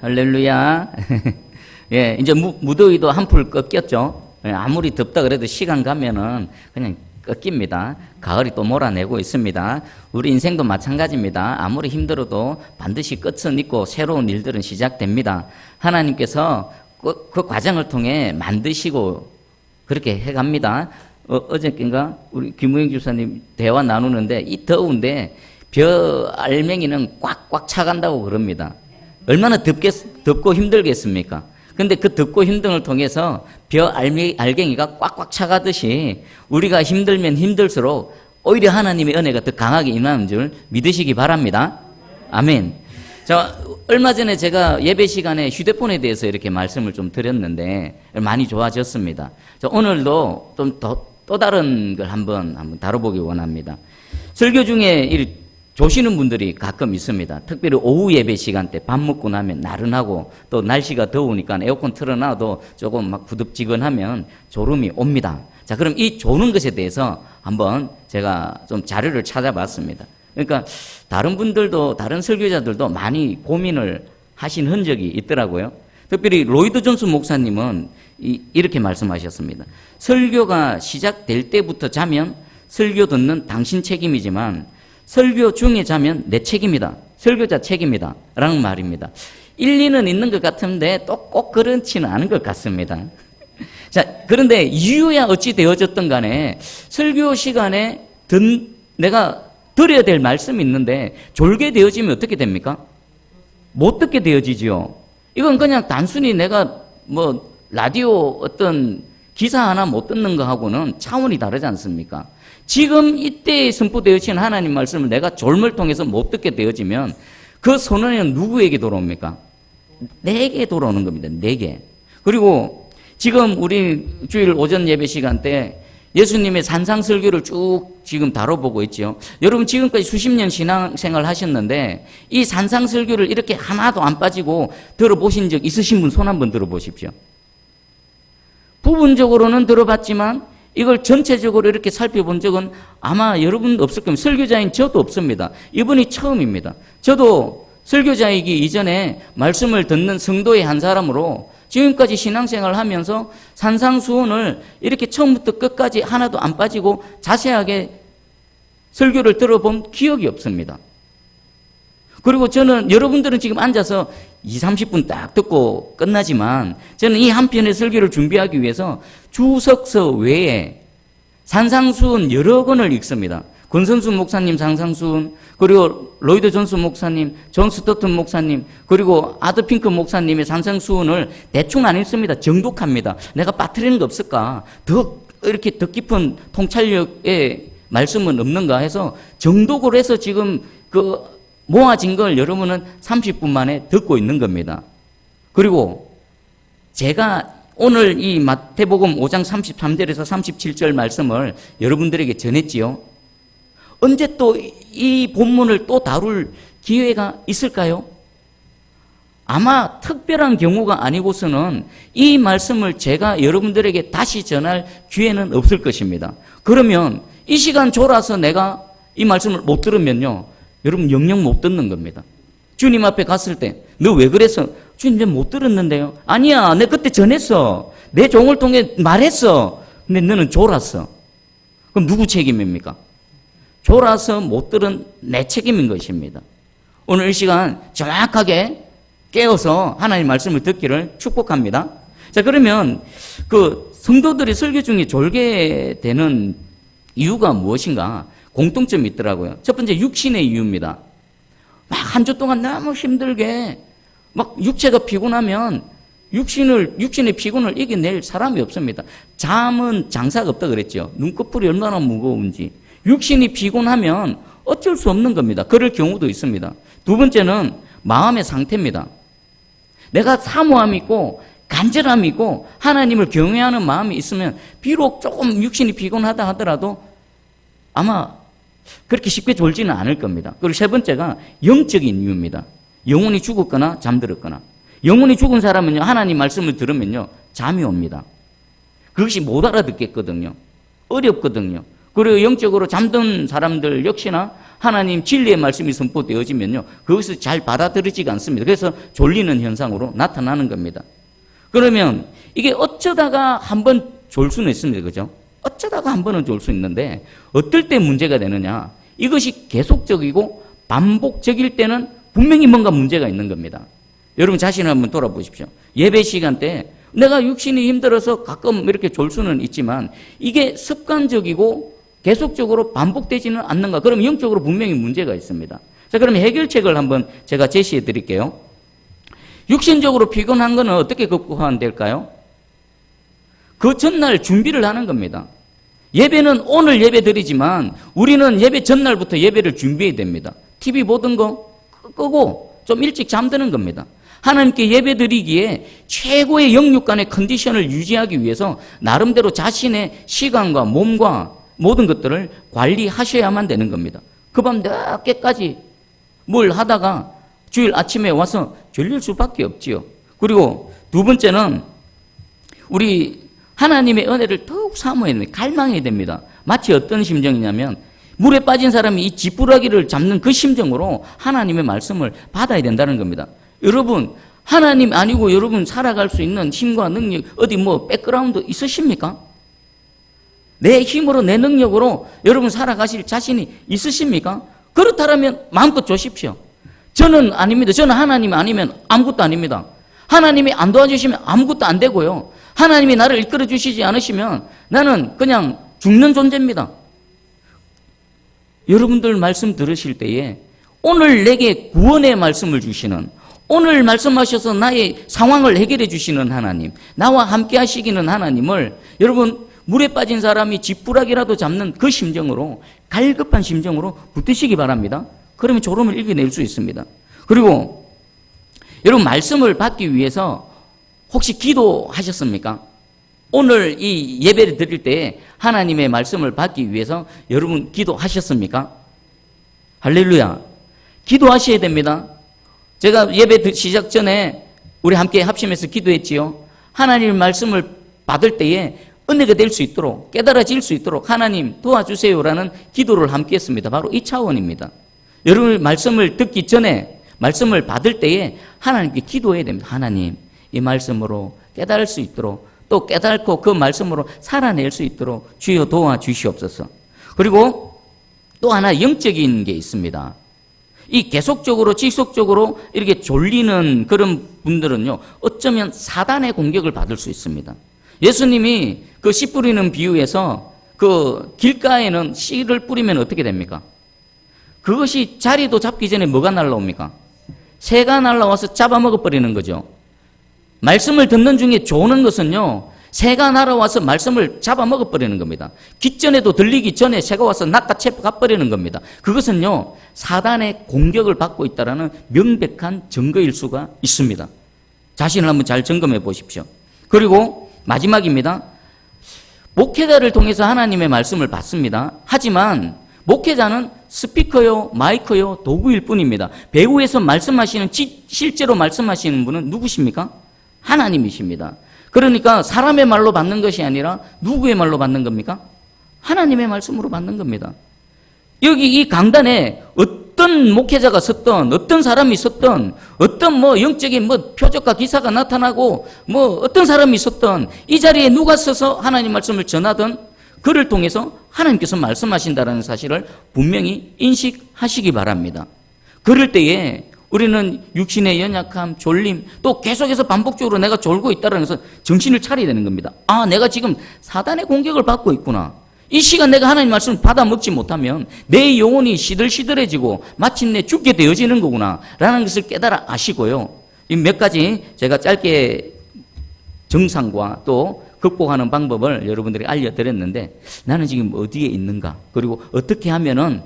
할렐루야. 예, 이제 무더위도 한풀 꺾였죠. 예, 아무리 덥다 그래도 시간 가면은 그냥 꺾입니다. 가을이 또 몰아내고 있습니다. 우리 인생도 마찬가지입니다. 아무리 힘들어도 반드시 끝은 있고 새로운 일들은 시작됩니다. 하나님께서 그 과정을 통해 만드시고 그렇게 해갑니다. 어저께인가 우리 김우영 집사님 대화 나누는데 이 더운데 벼 알맹이는 꽉꽉 차간다고 그럽니다. 얼마나 덥고 힘들겠습니까? 근데 그 덥고 힘든 걸 통해서 벼 알갱이가 꽉꽉 차가듯이 우리가 힘들면 힘들수록 오히려 하나님의 은혜가 더 강하게 임하는 줄 믿으시기 바랍니다. 아멘. 자, 얼마 전에 제가 예배 시간에 휴대폰에 대해서 이렇게 말씀을 좀 드렸는데 많이 좋아졌습니다. 자, 오늘도 좀 또 다른 걸 한번 다뤄보기 원합니다. 설교 중에 조시는 분들이 가끔 있습니다. 특별히 오후 예배 시간 때 밥 먹고 나면 나른하고 또 날씨가 더우니까 에어컨 틀어놔도 조금 막 부득지근하면 졸음이 옵니다. 자, 그럼 이 조는 것에 대해서 한번 제가 좀 자료를 찾아봤습니다. 그러니까 다른 분들도 다른 설교자들도 많이 고민을 하신 흔적이 있더라고요. 특별히 로이드 존스 목사님은 이렇게 말씀하셨습니다. 설교가 시작될 때부터 자면 설교 듣는 당신 책임이지만 설교 중에 자면 내 책임이다. 설교자 책임이다. 라는 말입니다. 일리는 있는 것 같은데 또 꼭 그렇지는 않은 것 같습니다. 자, 그런데 이유야 어찌 되어졌든 간에 설교 시간에 내가 들어야 될 말씀이 있는데 졸게 되어지면 어떻게 됩니까? 못 듣게 되어지죠. 이건 그냥 단순히 내가 라디오 어떤 기사 하나 못 듣는 거하고는 차원이 다르지 않습니까? 지금 이때에 선포되어진 하나님 말씀을 내가 졸음을 통해서 못 듣게 되어지면 그 선언은 누구에게 돌아옵니까? 내게 돌아오는 겁니다. 내게. 그리고 지금 우리 주일 오전 예배 시간 때 예수님의 산상설교를 쭉 지금 다뤄보고 있죠. 여러분 지금까지 수십 년 신앙생활 하셨는데 이 산상설교를 이렇게 하나도 안 빠지고 들어보신 적 있으신 분 손 한번 들어보십시오. 부분적으로는 들어봤지만 이걸 전체적으로 이렇게 살펴본 적은 아마 여러분 없을 겁니다. 설교자인 저도 없습니다. 이번이 처음입니다. 저도 설교자이기 이전에 말씀을 듣는 성도의 한 사람으로 지금까지 신앙생활을 하면서 산상수훈을 이렇게 처음부터 끝까지 하나도 안 빠지고 자세하게 설교를 들어본 기억이 없습니다. 그리고 저는 여러분들은 지금 앉아서 20-30분 딱 듣고 끝나지만 저는 이 한 편의 설교를 준비하기 위해서 주석서 외에 산상수훈 여러 권을 읽습니다. 권선수 목사님 산상수훈, 그리고 로이드 존스 목사님, 존 스토튼 목사님, 그리고 아드 핑크 목사님의 산상수훈을 대충 안 읽습니다. 정독합니다. 내가 빠뜨리는 거 없을까? 더 이렇게 더 깊은 통찰력의 말씀은 없는가 해서 정독을 해서 지금 모아진 걸 여러분은 30분 만에 듣고 있는 겁니다. 그리고 제가 오늘 이 마태복음 5장 33절에서 37절 말씀을 여러분들에게 전했지요. 언제 또 이 본문을 또 다룰 기회가 있을까요? 아마 특별한 경우가 아니고서는 이 말씀을 제가 여러분들에게 다시 전할 기회는 없을 것입니다. 그러면 이 시간 졸아서 내가 이 말씀을 못 들으면요, 여러분 영영 못 듣는 겁니다. 주님 앞에 갔을 때 너 왜 그랬어? 주님 내가 못 들었는데요. 아니야, 내 그때 전했어. 내 종을 통해 말했어. 근데 너는 졸았어. 그럼 누구 책임입니까? 졸아서 못 들은 내 책임인 것입니다. 오늘 이 시간 정확하게 깨어서 하나님 말씀을 듣기를 축복합니다. 자, 그러면 성도들이 설교 중에 졸게 되는 이유가 무엇인가? 공통점이 있더라고요. 첫 번째 육신의 이유입니다. 막 한 주 동안 너무 힘들게 막 육체가 피곤하면 육신의 피곤을 이겨낼 사람이 없습니다. 잠은 장사가 없다 그랬죠. 눈꺼풀이 얼마나 무거운지. 육신이 피곤하면 어쩔 수 없는 겁니다. 그럴 경우도 있습니다. 두 번째는 마음의 상태입니다. 내가 사모함이 있고 간절함이 있고 하나님을 경외하는 마음이 있으면 비록 조금 육신이 피곤하다 하더라도 아마 그렇게 쉽게 졸지는 않을 겁니다. 그리고 세 번째가 영적인 이유입니다. 영혼이 죽었거나 잠들었거나. 영혼이 죽은 사람은요, 하나님 말씀을 들으면요, 잠이 옵니다. 그것이 못 알아듣겠거든요. 어렵거든요. 그리고 영적으로 잠든 사람들 역시나 하나님 진리의 말씀이 선포되어지면요, 그것을 잘 받아들이지가 않습니다. 그래서 졸리는 현상으로 나타나는 겁니다. 그러면 이게 어쩌다가 한번 졸 수는 있습니다. 그죠? 어쩌다가 한 번은 졸 수 있는데 어떨 때 문제가 되느냐? 이것이 계속적이고 반복적일 때는 분명히 뭔가 문제가 있는 겁니다. 여러분 자신을 한번 돌아보십시오. 예배 시간 때 내가 육신이 힘들어서 가끔 이렇게 졸 수는 있지만 이게 습관적이고 계속적으로 반복되지는 않는가? 그럼 영적으로 분명히 문제가 있습니다. 자, 그럼 해결책을 한번 제가 제시해 드릴게요. 육신적으로 피곤한 거는 어떻게 극복하면 될까요? 그 전날 준비를 하는 겁니다. 예배는 오늘 예배 드리지만 우리는 예배 전날부터 예배를 준비해야 됩니다. TV 보던 거 끄고 좀 일찍 잠드는 겁니다. 하나님께 예배 드리기에 최고의 영육간의 컨디션을 유지하기 위해서 나름대로 자신의 시간과 몸과 모든 것들을 관리하셔야만 되는 겁니다. 그 밤 늦게까지 뭘 하다가 주일 아침에 와서 졸릴 수밖에 없지요. 그리고 두 번째는 우리 하나님의 은혜를 더욱 사모해야 됩니다. 갈망해야 됩니다. 마치 어떤 심정이냐면 물에 빠진 사람이 이 지푸라기를 잡는 그 심정으로 하나님의 말씀을 받아야 된다는 겁니다. 여러분, 하나님 아니고 여러분 살아갈 수 있는 힘과 능력, 어디 뭐 백그라운드 있으십니까? 내 힘으로 내 능력으로 여러분 살아가실 자신이 있으십니까? 그렇다면 마음껏 조십시오. 저는 아닙니다. 저는 하나님 아니면 아무것도 아닙니다. 하나님이 안 도와주시면 아무것도 안 되고요. 하나님이 나를 이끌어 주시지 않으시면 나는 그냥 죽는 존재입니다. 여러분들 말씀 들으실 때에 오늘 내게 구원의 말씀을 주시는, 오늘 말씀하셔서 나의 상황을 해결해 주시는 하나님, 나와 함께 하시기는 하나님을 여러분 물에 빠진 사람이 지푸라기라도 잡는 그 심정으로, 갈급한 심정으로 붙드시기 바랍니다. 그러면 졸음을 이겨낼 수 있습니다. 그리고 여러분 말씀을 받기 위해서 혹시 기도하셨습니까? 오늘 이 예배를 드릴 때 하나님의 말씀을 받기 위해서 여러분 기도하셨습니까? 할렐루야. 기도하셔야 됩니다. 제가 예배 시작 전에 우리 함께 합심해서 기도했지요. 하나님의 말씀을 받을 때에 은혜가 될 수 있도록, 깨달아질 수 있도록 하나님 도와주세요라는 기도를 함께 했습니다. 바로 이 차원입니다. 여러분 말씀을 듣기 전에, 말씀을 받을 때에 하나님께 기도해야 됩니다. 하나님, 이 말씀으로 깨달을 수 있도록, 또 깨달고 그 말씀으로 살아낼 수 있도록 주여 도와주시옵소서. 그리고 또 하나 영적인 게 있습니다. 이 계속적으로 지속적으로 이렇게 졸리는 그런 분들은요, 어쩌면 사단의 공격을 받을 수 있습니다. 예수님이 그 씨 뿌리는 비유에서 그 길가에는 씨를 뿌리면 어떻게 됩니까? 그것이 자리도 잡기 전에 뭐가 날라옵니까? 새가 날라와서 잡아먹어버리는 거죠. 말씀을 듣는 중에 좋은 것은요, 새가 날아와서 말씀을 잡아먹어버리는 겁니다. 귓전에도 들리기 전에 새가 와서 낚아채 가버리는 겁니다. 그것은요, 사단의 공격을 받고 있다는 명백한 증거일 수가 있습니다. 자신을 한번 잘 점검해 보십시오. 그리고 마지막입니다. 목회자를 통해서 하나님의 말씀을 받습니다. 하지만 목회자는 스피커요, 마이크요, 도구일 뿐입니다. 배후에서 말씀하시는, 실제로 말씀하시는 분은 누구십니까? 하나님이십니다. 그러니까 사람의 말로 받는 것이 아니라 누구의 말로 받는 겁니까? 하나님의 말씀으로 받는 겁니다. 여기 이 강단에 어떤 목회자가 섰던, 어떤 사람이 섰던, 어떤 영적인 표적과 기사가 나타나고 어떤 사람이 섰던, 이 자리에 누가 서서 하나님 말씀을 전하던 그를 통해서 하나님께서 말씀하신다는 사실을 분명히 인식하시기 바랍니다. 그럴 때에 우리는 육신의 연약함, 졸림, 또 계속해서 반복적으로 내가 졸고 있다는 것을 정신을 차려야 되는 겁니다. 아, 내가 지금 사단의 공격을 받고 있구나. 이 시간 내가 하나님 말씀을 받아 먹지 못하면 내 영혼이 시들시들해지고 마침내 죽게 되어지는 거구나 라는 것을 깨달아 아시고요. 이 몇 가지 제가 짧게 정상과 또 극복하는 방법을 여러분들이 알려드렸는데, 나는 지금 어디에 있는가, 그리고 어떻게 하면은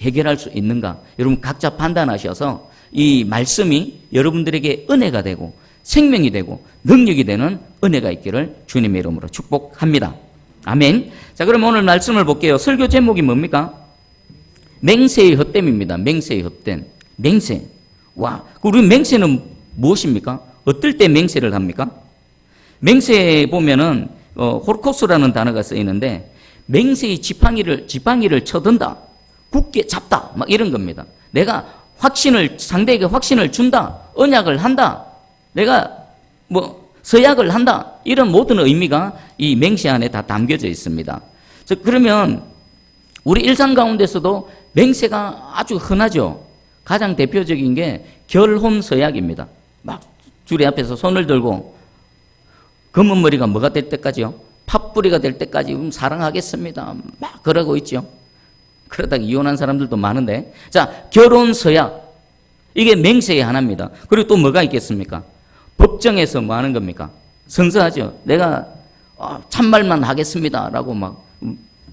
해결할 수 있는가, 여러분 각자 판단하셔서 이 말씀이 여러분들에게 은혜가 되고 생명이 되고 능력이 되는 은혜가 있기를 주님의 이름으로 축복합니다. 아멘. 자, 그럼 오늘 말씀을 볼게요. 설교 제목이 뭡니까? 맹세의 헛됨입니다. 맹세의 헛됨. 맹세. 와, 우리 맹세는 무엇입니까? 어떨 때 맹세를 합니까? 맹세에 보면은 호르코스라는 단어가 쓰이는데, 맹세의 지팡이를 쳐든다. 굳게 잡다. 막 이런 겁니다. 내가 상대에게 확신을 준다. 언약을 한다. 내가 서약을 한다. 이런 모든 의미가 이 맹세 안에 다 담겨져 있습니다. 그러면 우리 일상 가운데서도 맹세가 아주 흔하죠. 가장 대표적인 게 결혼 서약입니다. 막 주례 앞에서 손을 들고 검은 머리가 뭐가 될 때까지요? 팥뿌리가 될 때까지 사랑하겠습니다. 막 그러고 있죠. 그러다가 이혼한 사람들도 많은데. 자, 결혼 서약. 이게 맹세의 하나입니다. 그리고 또 뭐가 있겠습니까? 법정에서 뭐 하는 겁니까? 선서하죠. 내가 참말만 하겠습니다. 라고 막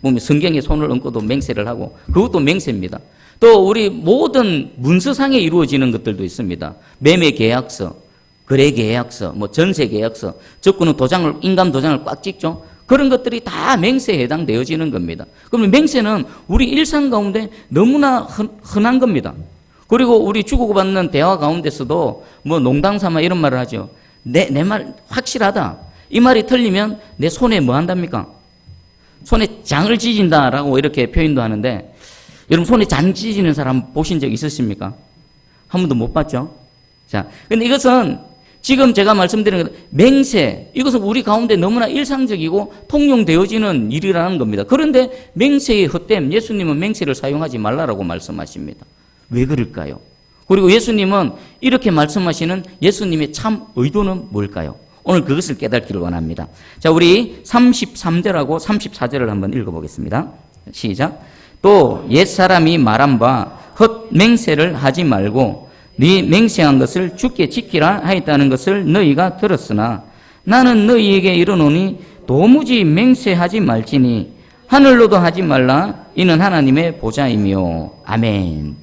보면 성경에 손을 얹고도 맹세를 하고 그것도 맹세입니다. 또 우리 모든 문서상에 이루어지는 것들도 있습니다. 매매 계약서, 거래 계약서, 전세 계약서, 적고는 인감 도장을 꽉 찍죠. 그런 것들이 다 맹세에 해당되어지는 겁니다. 그러면 맹세는 우리 일상 가운데 너무나 흔한 겁니다. 그리고 우리 주고받는 대화 가운데서도 농담 삼아 이런 말을 하죠. 내 말 확실하다. 이 말이 틀리면 내 손에 뭐 한답니까? 손에 장을 찢은다라고 이렇게 표현도 하는데, 여러분 손에 장 찢는 사람 보신 적 있으십니까? 한 번도 못 봤죠? 자, 근데 이것은 지금 제가 말씀드리는 맹세, 이것은 우리 가운데 너무나 일상적이고 통용되어지는 일이라는 겁니다. 그런데 맹세의 헛됨, 예수님은 맹세를 사용하지 말라라고 말씀하십니다. 왜 그럴까요? 그리고 예수님은 이렇게 말씀하시는 예수님의 참 의도는 뭘까요? 오늘 그것을 깨닫기를 원합니다. 자, 우리 33절하고 34절을 한번 읽어보겠습니다. 시작. 또 옛사람이 말한 바 헛 맹세를 하지 말고 네 맹세한 것을 주께 지키라 하였다는 것을 너희가 들었으나 나는 너희에게 이르노니 도무지 맹세하지 말지니 하늘로도 하지 말라. 이는 하나님의 보좌이며. 아멘.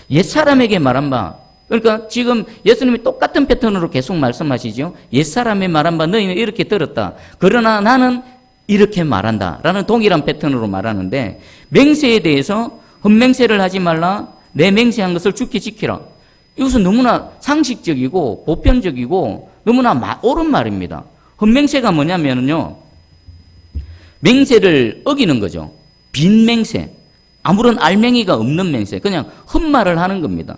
옛사람에게 말한 바, 그러니까 지금 예수님이 똑같은 패턴으로 계속 말씀하시죠. 옛사람의 말한 바 너희는 이렇게 들었다. 그러나 나는 이렇게 말한다 라는 동일한 패턴으로 말하는데, 맹세에 대해서 헛맹세를 하지 말라. 내 맹세한 것을 주께 지키라. 이것은 너무나 상식적이고 보편적이고 너무나 옳은 말입니다. 헛맹세가 뭐냐면요, 맹세를 어기는 거죠. 빈 맹세, 아무런 알맹이가 없는 맹세, 그냥 헛말을 하는 겁니다.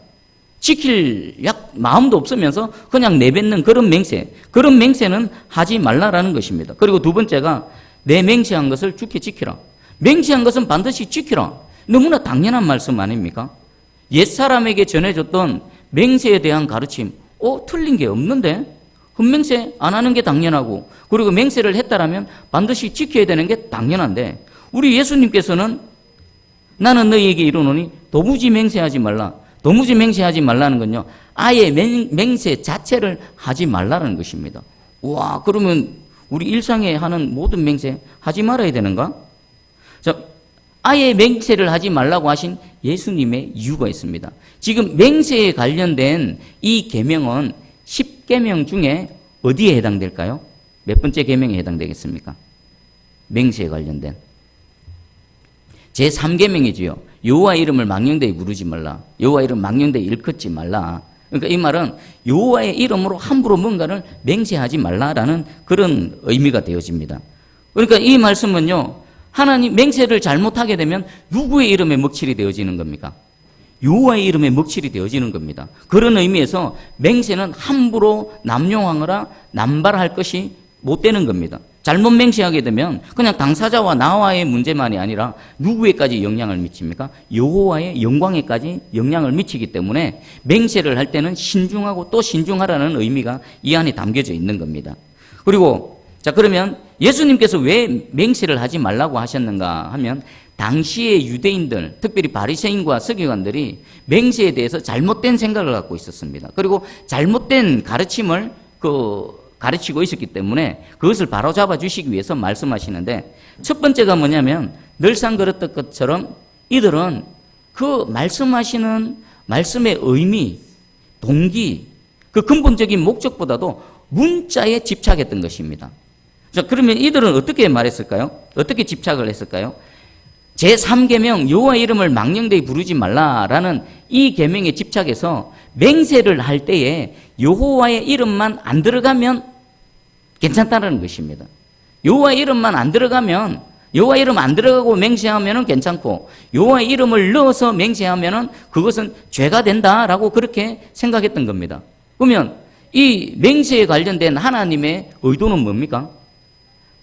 지킬 마음도 없으면서 그냥 내뱉는 그런 맹세, 그런 맹세는 하지 말라라는 것입니다. 그리고 두 번째가 내 맹세한 것을 주께 지키라. 맹세한 것은 반드시 지키라. 너무나 당연한 말씀 아닙니까? 옛사람에게 전해줬던 맹세에 대한 가르침, 틀린 게 없는데? 헛맹세 안 하는 게 당연하고, 그리고 맹세를 했다라면 반드시 지켜야 되는 게 당연한데, 우리 예수님께서는 나는 너희에게 이르노니 도무지 맹세하지 말라. 도무지 맹세하지 말라는 건요, 아예 맹세 자체를 하지 말라는 것입니다. 와, 그러면 우리 일상에 하는 모든 맹세 하지 말아야 되는가? 자, 아예 맹세를 하지 말라고 하신 예수님의 이유가 있습니다. 지금 맹세에 관련된 이 계명은 10계명 중에 어디에 해당될까요? 몇 번째 계명에 해당되겠습니까? 맹세에 관련된 제3계명이지요. 여호와 이름을 망령되이 부르지 말라. 여호와 이름 망령되이 일컫지 말라. 그러니까 이 말은 여호와의 이름으로 함부로 뭔가를 맹세하지 말라라는 그런 의미가 되어집니다. 그러니까 이 말씀은요, 하나님 맹세를 잘못하게 되면 누구의 이름에 먹칠이 되어지는 겁니까? 여호와의 이름에 먹칠이 되어지는 겁니다. 그런 의미에서 맹세는 함부로 남용하거나 남발할 것이 못 되는 겁니다. 잘못 맹세하게 되면 그냥 당사자와 나와의 문제만이 아니라 누구에까지 영향을 미칩니까? 여호와의 영광에까지 영향을 미치기 때문에 맹세를 할 때는 신중하고 또 신중하라는 의미가 이 안에 담겨져 있는 겁니다. 그리고 자, 그러면 예수님께서 왜 맹세를 하지 말라고 하셨는가 하면, 당시의 유대인들, 특별히 바리새인과 서기관들이 맹세에 대해서 잘못된 생각을 갖고 있었습니다. 그리고 잘못된 가르침을 가르치고 있었기 때문에 그것을 바로잡아 주시기 위해서 말씀하시는데, 첫 번째가 뭐냐면, 늘상 그랬던 것처럼 이들은 그 말씀하시는 말씀의 의미, 동기, 그 근본적인 목적보다도 문자에 집착했던 것입니다. 자, 그러면 이들은 어떻게 말했을까요? 어떻게 집착을 했을까요? 제3계명 여호와 이름을 망령되이 부르지 말라라는 이 계명에 집착해서 맹세를 할 때에 여호와의 이름만 안 들어가면 괜찮다는 것입니다. 여호와의 이름만 안 들어가면 여호와 이름 안 들어가고 맹세하면은 괜찮고 여호와 이름을 넣어서 맹세하면은 그것은 죄가 된다라고 그렇게 생각했던 겁니다. 그러면 이 맹세에 관련된 하나님의 의도는 뭡니까?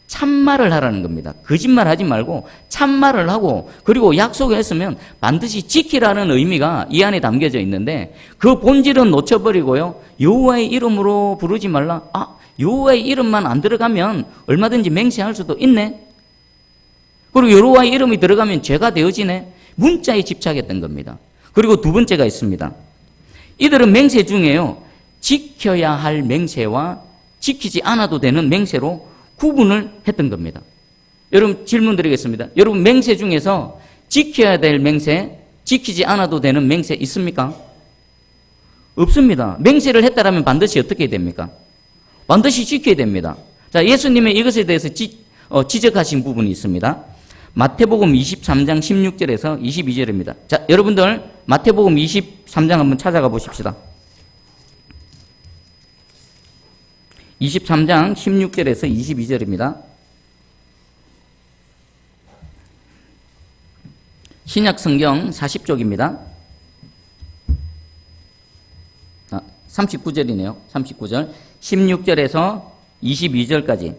참말을 하라는 겁니다. 거짓말 하지 말고 참말을 하고 그리고 약속을 했으면 반드시 지키라는 의미가 이 안에 담겨져 있는데 그 본질은 놓쳐버리고요. 여호와의 이름으로 부르지 말라. 여호와의 이름만 안 들어가면 얼마든지 맹세할 수도 있네. 그리고 여호와의 이름이 들어가면 죄가 되어지네. 문자에 집착했던 겁니다. 그리고 두 번째가 있습니다. 이들은 맹세 중에요. 지켜야 할 맹세와 지키지 않아도 되는 맹세로 구분을 했던 겁니다. 여러분 질문 드리겠습니다. 여러분 맹세 중에서 지켜야 될 맹세, 지키지 않아도 되는 맹세 있습니까? 없습니다. 맹세를 했다라면 반드시 어떻게 됩니까? 반드시 지켜야 됩니다. 자, 예수님의 이것에 대해서 지적하신 부분이 있습니다. 마태복음 23장 16절에서 22절입니다. 자, 여러분들 마태복음 23장 한번 찾아가 보십시다. 23장 16절에서 22절입니다. 신약 성경 40쪽입니다. 39절이네요. 39절. 16절에서 22절까지.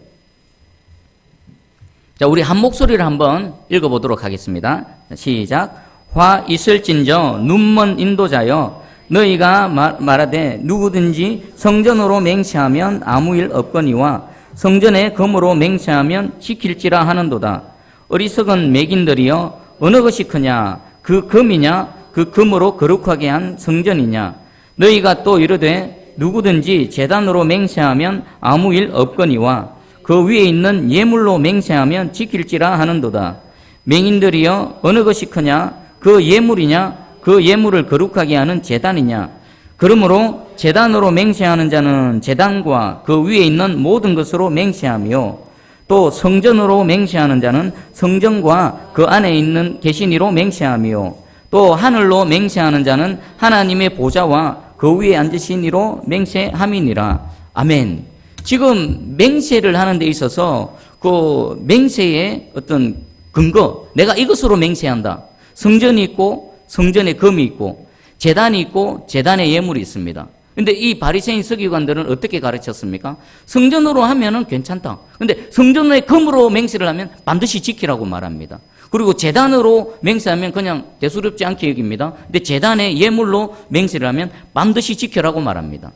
자, 우리 한 목소리를 한번 읽어보도록 하겠습니다. 시작. 화 있을진저 눈먼 인도자여 너희가 말하되 누구든지 성전으로 맹세하면 아무 일 없거니와 성전에 금으로 맹세하면 지킬지라 하는도다. 어리석은 매긴들이여 어느 것이 크냐? 그 금이냐? 그 금으로 거룩하게 한 성전이냐? 너희가 또 이르되 누구든지 제단으로 맹세하면 아무 일 없거니와 그 위에 있는 예물로 맹세하면 지킬지라 하는도다. 맹인들이여 어느 것이 크냐? 그 예물이냐? 그 예물을 거룩하게 하는 제단이냐? 그러므로 제단으로 맹세하는 자는 제단과 그 위에 있는 모든 것으로 맹세하며 또 성전으로 맹세하는 자는 성전과 그 안에 있는 계시니로 맹세하며 또 하늘로 맹세하는 자는 하나님의 보좌와 그 위에 앉으신 이로 맹세함이니라. 아멘. 지금 맹세를 하는 데 있어서 그 맹세의 어떤 근거, 내가 이것으로 맹세한다. 성전이 있고 성전에 금이 있고 제단이 있고 제단에 예물이 있습니다. 근데 이 바리새인 서기관들은 어떻게 가르쳤습니까? 성전으로 하면은 괜찮다. 근데 성전에 금으로 맹세를 하면 반드시 지키라고 말합니다. 그리고 제단으로 맹세하면 그냥 대수롭지 않게 여깁니다. 근데 제단에 예물로 맹세를 하면 반드시 지켜라고 말합니다.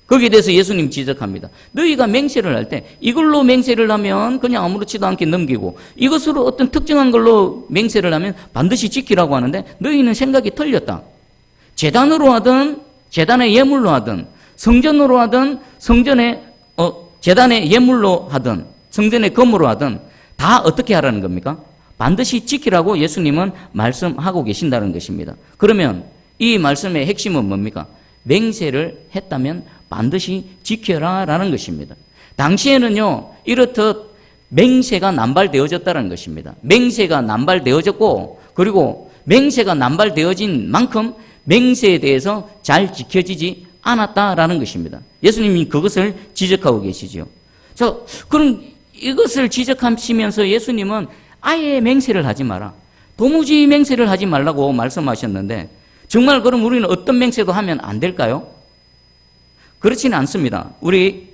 거기에 대해서 예수님 지적합니다. 너희가 맹세를 할 때 이걸로 맹세를 하면 그냥 아무렇지도 않게 넘기고 이것으로 어떤 특정한 걸로 맹세를 하면 반드시 지키라고 하는데 너희는 생각이 틀렸다. 제단으로 하든 제단의 예물로 하든 성전으로 하든 제단의 예물로 하든 성전의 금으로 하든 다 어떻게 하라는 겁니까? 반드시 지키라고 예수님은 말씀하고 계신다는 것입니다. 그러면 이 말씀의 핵심은 뭡니까? 맹세를 했다면 반드시 지켜라라는 것입니다. 당시에는요, 이렇듯 맹세가 남발되어졌다는 것입니다. 맹세가 남발되어졌고, 그리고 맹세가 남발되어진 만큼 맹세에 대해서 잘 지켜지지 않았다라는 것입니다. 예수님이 그것을 지적하고 계시죠. 자, 그럼 이것을 지적하시면서 예수님은 아예 맹세를 하지 마라. 도무지 맹세를 하지 말라고 말씀하셨는데, 정말 그럼 우리는 어떤 맹세도 하면 안 될까요? 그렇지는 않습니다. 우리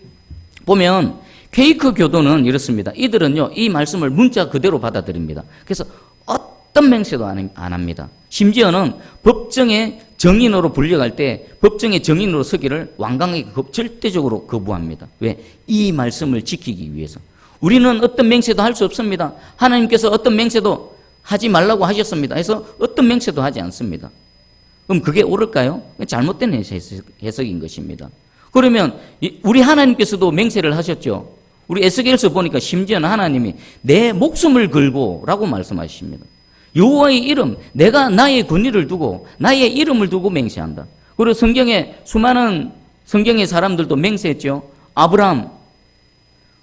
보면 퀘이크 교도는 이렇습니다. 이들은요, 이 말씀을 문자 그대로 받아들입니다. 그래서 어떤 맹세도 안 합니다. 심지어는 법정의 정인으로 불려갈 때 법정의 정인으로 서기를 완강하게 절대적으로 거부합니다. 왜? 이 말씀을 지키기 위해서. 우리는 어떤 맹세도 할 수 없습니다. 하나님께서 어떤 맹세도 하지 말라고 하셨습니다. 해서 어떤 맹세도 하지 않습니다. 그럼 그게 옳을까요? 잘못된 해석인 것입니다. 그러면 우리 하나님께서도 맹세를 하셨죠. 우리 에스겔서 보니까 심지어는 하나님이 내 목숨을 걸고 라고 말씀하십니다. 여호와의 이름, 내가 나의 권위를 두고 나의 이름을 두고 맹세한다. 그리고 성경에 수많은 성경의 사람들도 맹세했죠. 아브라함,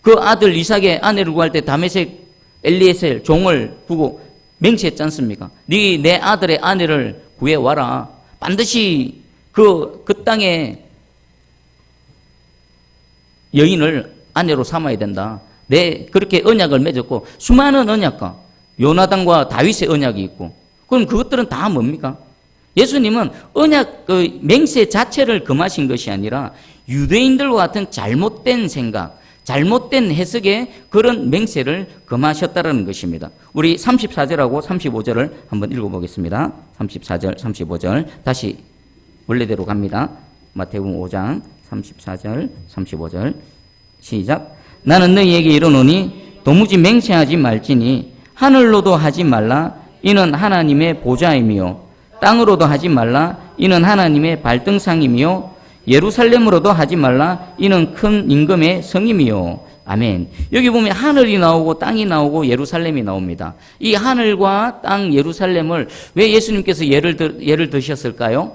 그 아들 이삭의 아내를 구할 때 다메섹 엘리에셀 종을 두고 맹세했지 않습니까? 네 내 아들의 아내를 구해와라. 반드시 그 땅에 여인을 아내로 삼아야 된다. 그렇게 언약을 맺었고 수많은 언약과 요나단과 다윗의 언약이 있고 그럼 그것들은 다 뭡니까? 예수님은 언약 그 맹세 자체를 금하신 것이 아니라 유대인들과 같은 잘못된 생각, 잘못된 해석에 그런 맹세를 금하셨다는 것입니다. 우리 34절하고 35절을 한번 읽어보겠습니다. 34절, 35절 다시 원래대로 갑니다. 마태복음 5장 34절, 35절 시작. 나는 너희에게 이르노니 도무지 맹세하지 말지니 하늘로도 하지 말라 이는 하나님의 보좌이며 땅으로도 하지 말라 이는 하나님의 발등상이며 예루살렘으로도 하지 말라 이는 큰 임금의 성임이요. 아멘. 여기 보면 하늘이 나오고 땅이 나오고 예루살렘이 나옵니다. 이 하늘과 땅 예루살렘을 왜 예수님께서 예를 드셨을까요?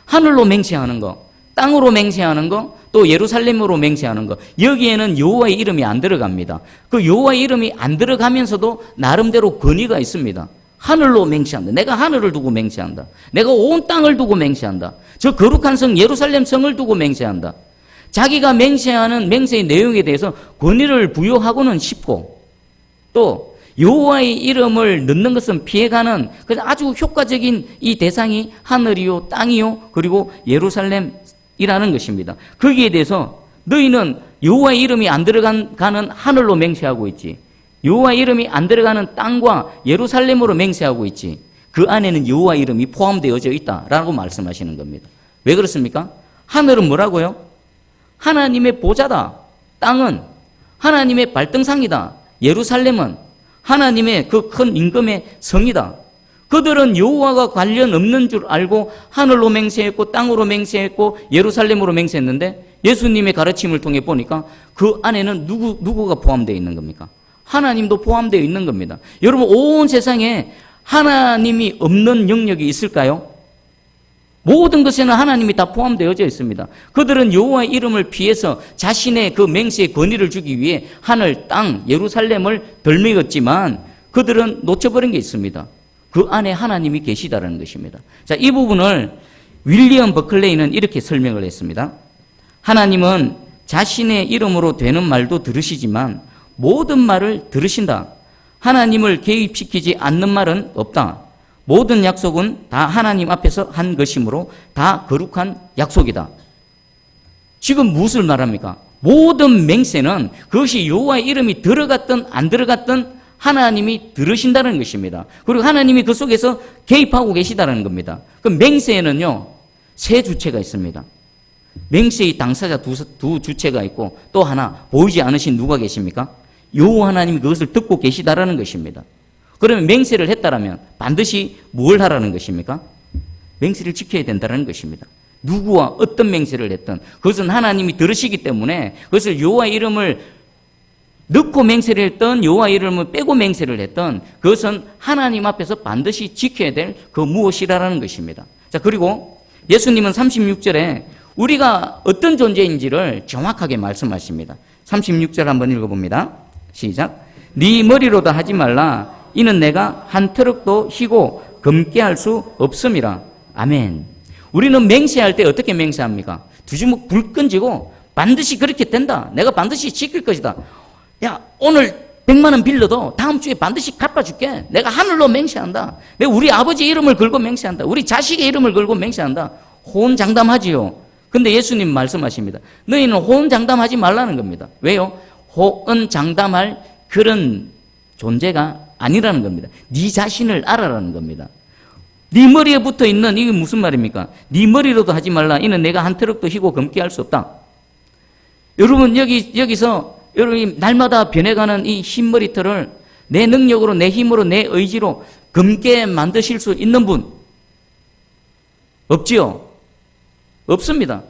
하늘로 맹세하는 거, 땅으로 맹세하는 거, 또 예루살렘으로 맹세하는 거. 여기에는 여호와의 이름이 안 들어갑니다. 그 여호와의 이름이 안 들어가면서도 나름대로 권위가 있습니다. 하늘로 맹세한다. 내가 하늘을 두고 맹세한다. 내가 온 땅을 두고 맹세한다. 저 거룩한 성 예루살렘 성을 두고 맹세한다. 자기가 맹세하는 맹세의 내용에 대해서 권위를 부여하고는 싶고 또 여호와의 이름을 넣는 것은 피해가는 아주 효과적인 이 대상이 하늘이요 땅이요 그리고 예루살렘이라는 것입니다. 거기에 대해서 너희는 여호와의 이름이 안 들어가는 하늘로 맹세하고 있지. 여호와의 이름이 안 들어가는 땅과 예루살렘으로 맹세하고 있지. 그 안에는 여호와의 이름이 포함되어져 있다라고 말씀하시는 겁니다. 왜 그렇습니까? 하늘은 뭐라고요? 하나님의 보좌다. 땅은 하나님의 발등상이다. 예루살렘은 하나님의 그 큰 임금의 성이다. 그들은 여호와가 관련 없는 줄 알고 하늘로 맹세했고 땅으로 맹세했고 예루살렘으로 맹세했는데 예수님의 가르침을 통해 보니까 그 안에는 누구가 포함되어 있는 겁니까? 하나님도 포함되어 있는 겁니다. 여러분 온 세상에 하나님이 없는 영역이 있을까요? 모든 것에는 하나님이 다 포함되어져 있습니다. 그들은 여호와의 이름을 피해서 자신의 그 맹세의 권위를 주기 위해 하늘, 땅, 예루살렘을 덜 먹였지만 그들은 놓쳐버린 게 있습니다. 그 안에 하나님이 계시다는 것입니다. 자, 이 부분을 윌리엄 버클레이는 이렇게 설명을 했습니다. 하나님은 자신의 이름으로 되는 말도 들으시지만 모든 말을 들으신다. 하나님을 개입시키지 않는 말은 없다. 모든 약속은 다 하나님 앞에서 한 것이므로 다 거룩한 약속이다. 지금 무엇을 말합니까? 모든 맹세는 그것이 여호와의 이름이 들어갔든 안 들어갔든 하나님이 들으신다는 것입니다. 그리고 하나님이 그 속에서 개입하고 계시다는 겁니다. 그 맹세에는요, 세 주체가 있습니다. 맹세의 당사자 두 주체가 있고 또 하나 보이지 않으신 누가 계십니까? 여호와 하나님이 그것을 듣고 계시다라는 것입니다. 그러면 맹세를 했다라면 반드시 뭘 하라는 것입니까? 맹세를 지켜야 된다는 것입니다. 누구와 어떤 맹세를 했든 그것은 하나님이 들으시기 때문에 그것을 여호와의 이름을 넣고 맹세를 했던 여호와의 이름을 빼고 맹세를 했던 그것은 하나님 앞에서 반드시 지켜야 될 그 무엇이라는 것입니다. 자, 그리고 예수님은 36절에 우리가 어떤 존재인지를 정확하게 말씀하십니다. 36절 한번 읽어봅니다. 시작. 네 머리로다 하지 말라. 이는 내가 한 트럭도 희고 검게 할 수 없음이라. 아멘. 우리는 맹세할 때 어떻게 맹세합니까? 두 주먹 불 끈지고 반드시 그렇게 된다. 내가 반드시 지킬 것이다. 야, 오늘 100만 원 빌려도 다음 주에 반드시 갚아줄게. 내가 하늘로 맹세한다. 내가 우리 아버지 이름을 걸고 맹세한다. 우리 자식의 이름을 걸고 맹세한다. 호언장담하지요. 근데 예수님 말씀하십니다. 너희는 호언장담하지 말라는 겁니다. 왜요? 호언장담할 그런 존재가 아니라는 겁니다. 네 자신을 알아라는 겁니다. 네 머리에 붙어 있는 이게 무슨 말입니까? 네 머리로도 하지 말라. 이는 내가 한 트럭도 희고 검게 할 수 없다. 여러분 여기서 여러분이 날마다 변해가는 이 흰머리털을 내 능력으로 내 힘으로 내 의지로 검게 만드실 수 있는 분 없지요? 없습니다.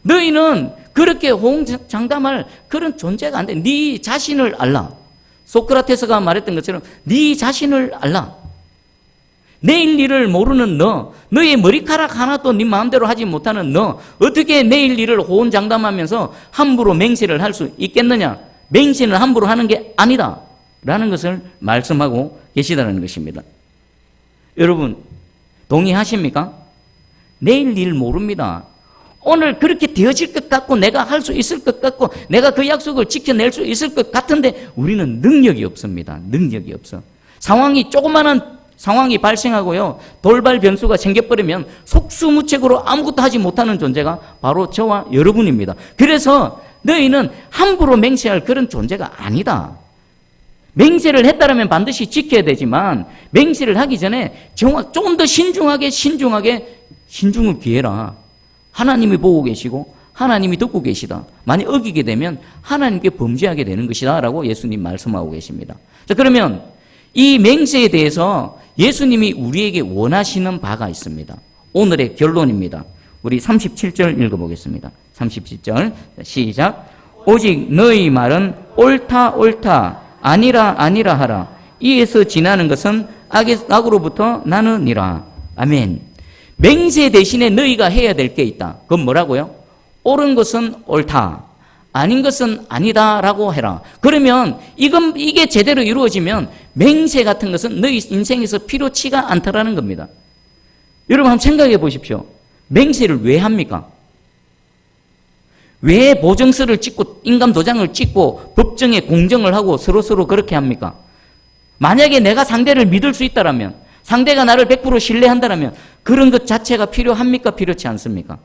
너희는 그렇게 호언장담할 그런 존재가 안 돼. 네 자신을 알라. 소크라테스가 말했던 것처럼 네 자신을 알라. 내일 일을 모르는 너의 머리카락 하나도 네 마음대로 하지 못하는 너, 어떻게 내일 일을 호언장담하면서 함부로 맹세를 할 수 있겠느냐? 맹세는 함부로 하는 게 아니다 라는 것을 말씀하고 계시다는 것입니다. 여러분 동의하십니까? 내일 일 모릅니다. 오늘 그렇게 되어질 것 같고 내가 할 수 있을 것 같고 내가 그 약속을 지켜낼 수 있을 것 같은데 우리는 능력이 없습니다. 능력이 없어. 조그마한 상황이 발생하고요. 돌발 변수가 생겨버리면 속수무책으로 아무것도 하지 못하는 존재가 바로 저와 여러분입니다. 그래서 너희는 함부로 맹세할 그런 존재가 아니다. 맹세를 했다라면 반드시 지켜야 되지만 맹세를 하기 전에 조금 더 신중하게 신중을 기해라. 하나님이 보고 계시고 하나님이 듣고 계시다. 만약 어기게 되면 하나님께 범죄하게 되는 것이다 라고 예수님 말씀하고 계십니다. 자, 그러면 이 맹세에 대해서 예수님이 우리에게 원하시는 바가 있습니다. 오늘의 결론입니다. 우리 37절 읽어보겠습니다. 37절 시작. 오직 너희 말은 옳다 옳다 아니라 아니라 하라. 이에서 지나는 것은 악으로부터 나느니라. 아멘. 맹세 대신에 너희가 해야 될 게 있다. 그건 뭐라고요? 옳은 것은 옳다, 아닌 것은 아니다라고 해라. 그러면 이게 제대로 이루어지면 맹세 같은 것은 너희 인생에서 필요치가 않다라는 겁니다. 여러분 한번 생각해 보십시오. 맹세를 왜 합니까? 왜 보증서를 찍고 인감 도장을 찍고 법정에 공정을 하고 서로 그렇게 합니까? 만약에 내가 상대를 믿을 수 있다라면, 상대가 나를 100% 신뢰한다라면 그런 것 자체가 필요합니까? 필요치 않습니까?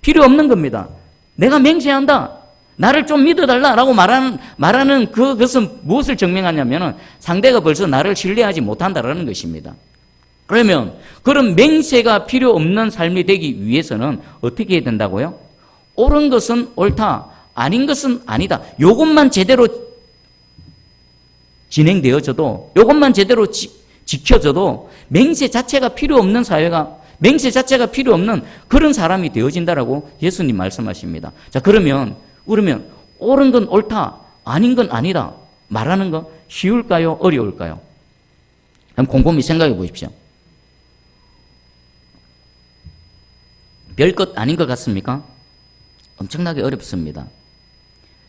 필요 없는 겁니다. 내가 맹세한다. 나를 좀 믿어달라라고 말하는 그것은 무엇을 증명하냐면 상대가 벌써 나를 신뢰하지 못한다라는 것입니다. 그러면 그런 맹세가 필요 없는 삶이 되기 위해서는 어떻게 해야 된다고요? 옳은 것은 옳다, 아닌 것은 아니다. 요것만 제대로 진행되어져도, 요것만 제대로 지켜져도 맹세 자체가 필요 없는 사회가, 맹세 자체가 필요 없는 그런 사람이 되어진다라고 예수님 말씀하십니다. 자, 그러면 옳은 건 옳다, 아닌 건 아니다 말하는 거 쉬울까요? 어려울까요? 한번 곰곰이 생각해 보십시오. 별것 아닌 것 같습니까? 엄청나게 어렵습니다.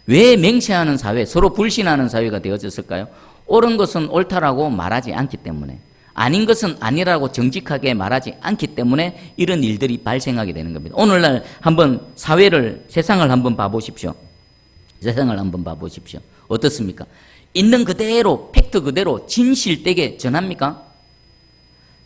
왜 맹세하는 사회, 서로 불신하는 사회가 되어졌을까요? 옳은 것은 옳다라고 말하지 않기 때문에, 아닌 것은 아니라고 정직하게 말하지 않기 때문에 이런 일들이 발생하게 되는 겁니다. 오늘날 한번 세상을 한번 봐보십시오. 세상을 한번 봐보십시오. 어떻습니까? 있는 그대로, 팩트 그대로 진실되게 전합니까?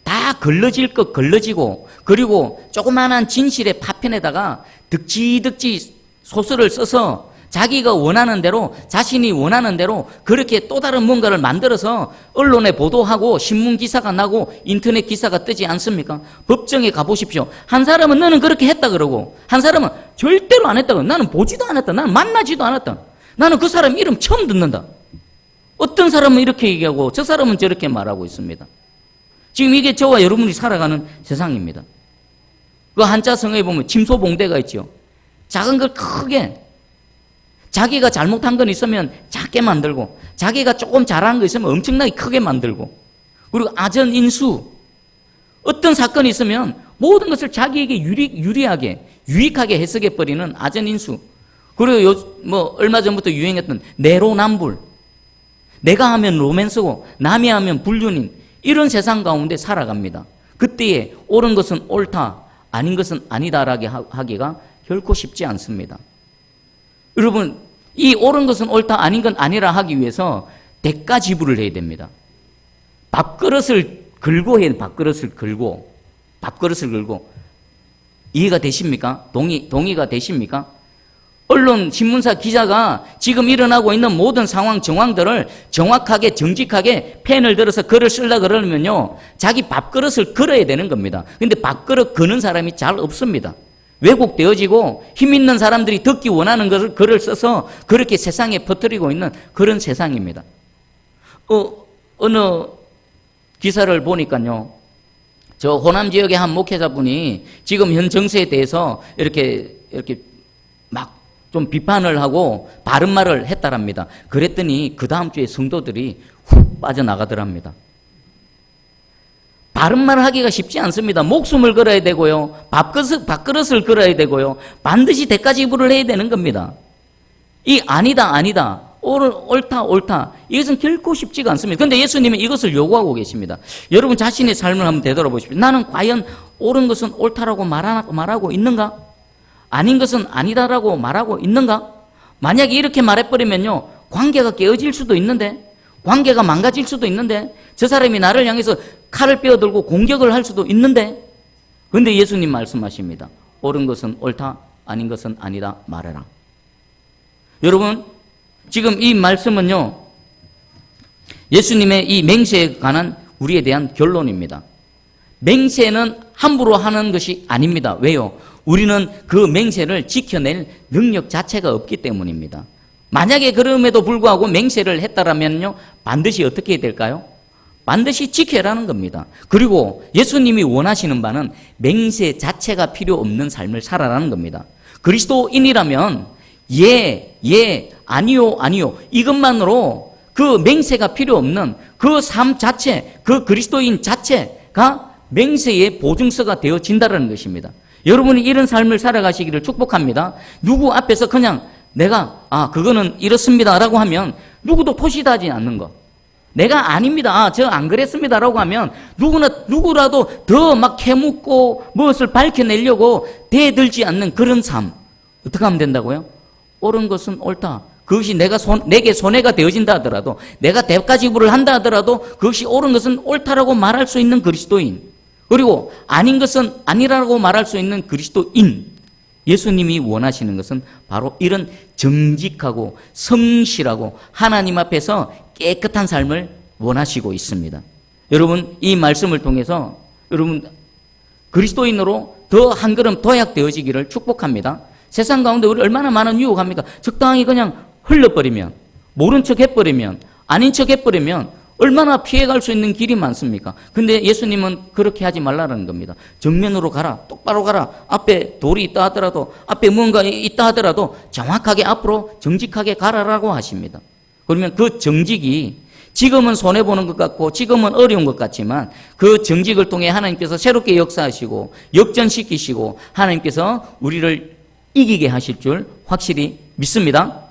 다 걸러질 것 걸러지고, 그리고 조그마한 진실의 파편에다가 득지득지 소설을 써서 자기가 원하는 대로, 자신이 원하는 대로 그렇게 또 다른 뭔가를 만들어서 언론에 보도하고 신문 기사가 나고 인터넷 기사가 뜨지 않습니까? 법정에 가보십시오. 한 사람은 너는 그렇게 했다 그러고, 한 사람은 절대로 안 했다고. 나는 보지도 않았다. 나는 만나지도 않았다. 나는 그 사람 이름 처음 듣는다. 어떤 사람은 이렇게 얘기하고 저 사람은 저렇게 말하고 있습니다. 지금 이게 저와 여러분이 살아가는 세상입니다. 그 한자성어에 보면 침소봉대가 있죠. 작은 걸 크게, 자기가 잘못한 건 있으면 작게 만들고, 자기가 조금 잘한 거 있으면 엄청나게 크게 만들고, 그리고 아전인수, 어떤 사건이 있으면 모든 것을 자기에게 유익하게 해석해버리는 아전인수. 그리고 얼마 전부터 유행했던 내로남불. 내가 하면 로맨스고 남이 하면 불륜인, 이런 세상 가운데 살아갑니다. 그때에 옳은 것은 옳다, 아닌 것은 아니다라고 하기가 결코 쉽지 않습니다. 여러분, 이 옳은 것은 옳다, 아닌 건 아니라 하기 위해서 대가 지불을 해야 됩니다. 밥그릇을 걸고 해야 돼요. 밥그릇을 걸고. 이해가 되십니까? 동의가 되십니까? 언론, 신문사 기자가 지금 일어나고 있는 모든 정황들을 정확하게, 정직하게 펜을 들어서 글을 쓰려고 그러면요, 자기 밥그릇을 걸어야 되는 겁니다. 근데 밥그릇 거는 사람이 잘 없습니다. 왜곡되어지고 힘 있는 사람들이 듣기 원하는 것을 글을 써서 그렇게 세상에 퍼뜨리고 있는 그런 세상입니다. 어느 기사를 보니까요, 저 호남 지역의 한 목회자분이 지금 현 정세에 대해서 이렇게 막 좀 비판을 하고 바른 말을 했다랍니다. 그랬더니 그 다음 주에 성도들이 훅 빠져나가더랍니다. 바른 말을 하기가 쉽지 않습니다. 목숨을 걸어야 되고요, 밥그릇을 걸어야 되고요, 반드시 대가 지불을 해야 되는 겁니다. 이 아니다, 옳다, 이것은 결코 쉽지가 않습니다. 그런데 예수님은 이것을 요구하고 계십니다. 여러분 자신의 삶을 한번 되돌아보십시오. 나는 과연 옳은 것은 옳다라고 말하고 있는가? 아닌 것은 아니다라고 말하고 있는가? 만약에 이렇게 말해버리면요, 관계가 깨어질 수도 있는데, 관계가 망가질 수도 있는데, 저 사람이 나를 향해서 칼을 빼어들고 공격을 할 수도 있는데, 그런데 예수님 말씀하십니다. 옳은 것은 옳다, 아닌 것은 아니다 말해라. 여러분, 지금 이 말씀은요, 예수님의 이 맹세에 관한 우리에 대한 결론입니다. 맹세는 함부로 하는 것이 아닙니다. 왜요? 우리는 그 맹세를 지켜낼 능력 자체가 없기 때문입니다. 만약에 그럼에도 불구하고 맹세를 했다라면요, 반드시 어떻게 될까요? 반드시 지켜라는 겁니다. 그리고 예수님이 원하시는 바는 맹세 자체가 필요 없는 삶을 살아라는 겁니다. 그리스도인이라면 아니요 이것만으로 그 맹세가 필요 없는 그 삶 자체, 그 그리스도인 자체가 맹세의 보증서가 되어진다는 것입니다. 여러분이 이런 삶을 살아가시기를 축복합니다. 누구 앞에서 그냥 내가 그거는 이렇습니다 라고 하면 누구도 토시하지 않는 것. 내가 아닙니다, 저 안 그랬습니다 라고 하면 누구라도 더 막 캐묻고 무엇을 밝혀내려고 대들지 않는 그런 삶. 어떻게 하면 된다고요? 옳은 것은 옳다. 그것이 내게 손해가 되어진다 하더라도, 내가 대가 지불을 한다 하더라도 그것이 옳은 것은 옳다라고 말할 수 있는 그리스도인, 그리고 아닌 것은 아니라고 말할 수 있는 그리스도인. 예수님이 원하시는 것은 바로 이런 정직하고 성실하고 하나님 앞에서 깨끗한 삶을 원하시고 있습니다. 여러분, 이 말씀을 통해서 여러분 그리스도인으로 더 한 걸음 도약되어지기를 축복합니다. 세상 가운데 우리 얼마나 많은 유혹합니까? 적당히 그냥 흘러버리면, 모른 척 해버리면, 아닌 척 해버리면 얼마나 피해갈 수 있는 길이 많습니까? 근데 예수님은 그렇게 하지 말라는 겁니다. 정면으로 가라, 똑바로 가라. 앞에 돌이 있다 하더라도, 앞에 무언가 있다 하더라도 정확하게 앞으로 정직하게 가라라고 하십니다. 그러면 그 정직이 지금은 손해보는 것 같고 지금은 어려운 것 같지만 그 정직을 통해 하나님께서 새롭게 역사하시고 역전시키시고 하나님께서 우리를 이기게 하실 줄 확실히 믿습니다.